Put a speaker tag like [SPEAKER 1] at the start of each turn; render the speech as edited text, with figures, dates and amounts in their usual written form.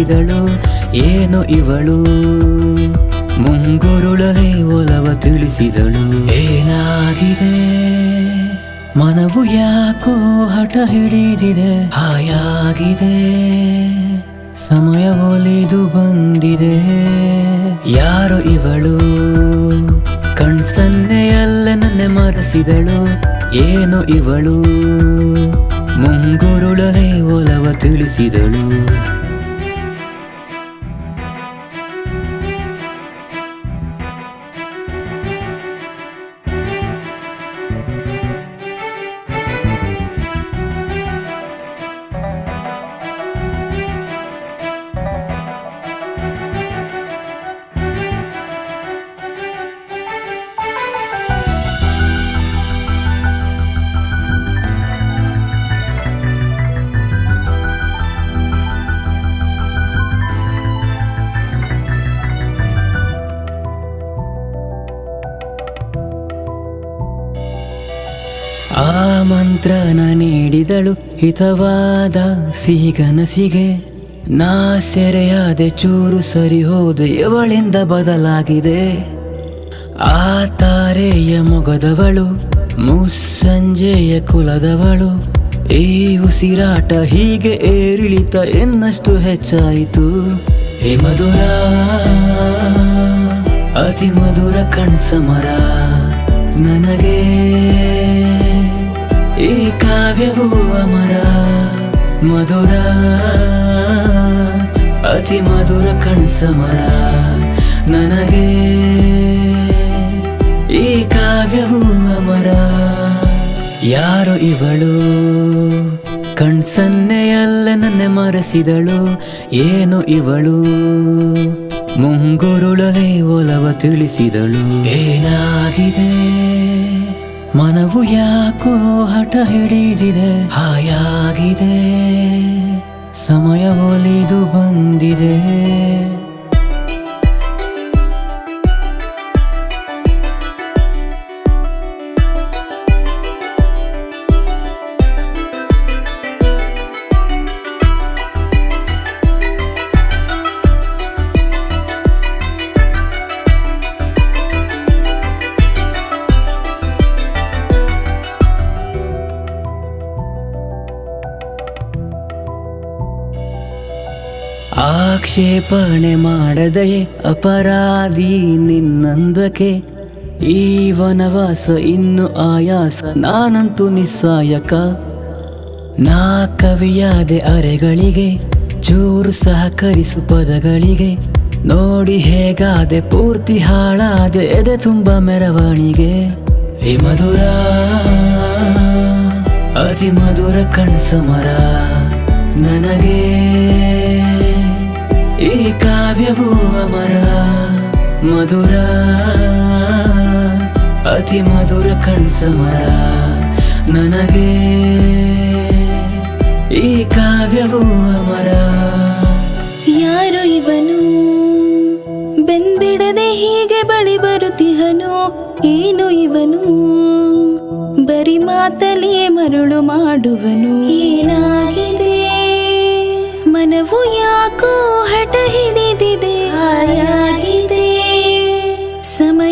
[SPEAKER 1] ಮರೆಸಿದಳು ಏನು ಇವಳು ಮುಂಗುರುಳಲೇ ಒಲವ ತಿಳಿಸಿದಳು ಏನಾಗಿದೆ ಮನವು ಯಾಕೋ ಹಠ ಹಿಡಿದಿದೆ ಹಾಯಾಗಿದೆ ಸಮಯ ಒಲಿದು ಬಂದಿದೆ ಯಾರೋ ಇವಳು ಕಣ್ಸನ್ನೆಯಲ್ಲ ನನ್ನೆ ಮರೆಸಿದಳು ಏನು ಇವಳು ಮುಂಗುರುಳಲೇ ಒಲವ ತಿಳಿಸಿದಳು ಆ ಮಂತ್ರನ ನೀಡಿದಳು ಹಿತವಾದ ಸಿಹಿಗನಸಿಗೆ ನಾ ಸೆರೆಯಾದೆ ಚೂರು ಸರಿ ಹೋದೆ ಇವಳಿಂದ ಬದಲಾಗಿದೆ ಆ ತಾರೆಯ ಮೊಗದವಳು ಮುಸ್ಸಂಜೆಯ ಕುಲದವಳು ಈ ಉಸಿರಾಟ ಹೀಗೆ ಏರಿಳಿತ ಎನ್ನಷ್ಟು ಹೆಚ್ಚಾಯಿತು ಈ ಮಧುರ ಅತಿ ಮಧುರ ಕಣ್ಸಮರ ನನಗೆ ಈ ಕಾವ್ಯವೂ ಅಮರ ಮಧುರ ಅತಿ ಮಧುರ ಕಣ್ಸಮರ ನನಗೆ ಈ ಕಾವ್ಯವೂ ಅಮರ ಯಾರೋ ಇವಳು ಕಣ್ಸನ್ನೆಯಲ್ಲ ನನ್ನೆ ಮರೆಸಿದಳು ಏನು ಇವಳು ಮುಂಗುರುಳಲೇ ಒಲವ ತಿಳಿಸಿದಳು ಏನಾಗಿದೆ ಮನವು ಯಾಕೋ ಹಠ ಹಿಡಿದಿದೆ ಹಾಯಾಗಿದೆ ಸಮಯ ಒಲಿದು ಬಂದಿದೆ ಆಕ್ಷೇಪಣೆ ಮಾಡದೆಯೇ ಅಪರಾಧಿ ನಿನ್ನಂದಕ್ಕೆ ಈ ವನವಾಸ ಇನ್ನು ಆಯಾಸ ನಾನಂತೂ ನಿಸ್ಸಾಯಕ ನಾ ಕವಿಯಾದೆ ಅರೆಗಳಿಗೆ ಚೂರು ಸಹಕರಿಸು ಪದಗಳಿಗೆ ನೋಡಿ ಹೇಗಾದೆ ಪೂರ್ತಿ ಹಾಳಾದೆ ಎದೆ ತುಂಬ ಮೆರವಣಿಗೆ ಈ ಮಧುರ ಅತಿ ಮಧುರ ಕಣ್ಸಮರ ನನಗೆ ಈ ಕಾವ್ಯವೂ ಅಮರ ಮಧುರ ಅತಿ ಮಧುರ ಕಣ್ಸಮರ ನನಗೆ ಈ ಕಾವ್ಯವೂ ಅಮರ
[SPEAKER 2] ಯಾರೋ ಇವನು ಬೆನ್ಬಿಡದೆ ಹೀಗೆ ಬಳಿ ಬರುತ್ತಿಹನು ಏನು ಇವನು ಬರಿ ಮಾತಲಿಯೇ ಮರುಳು ಮಾಡುವನು ಏನಾಗಿದೆ ಮನವು ಯಾಕೋ ಹಠ ಹಿಡಿದಿದೆ ಹಾಯಾಗಿದೆ ಸಮಯ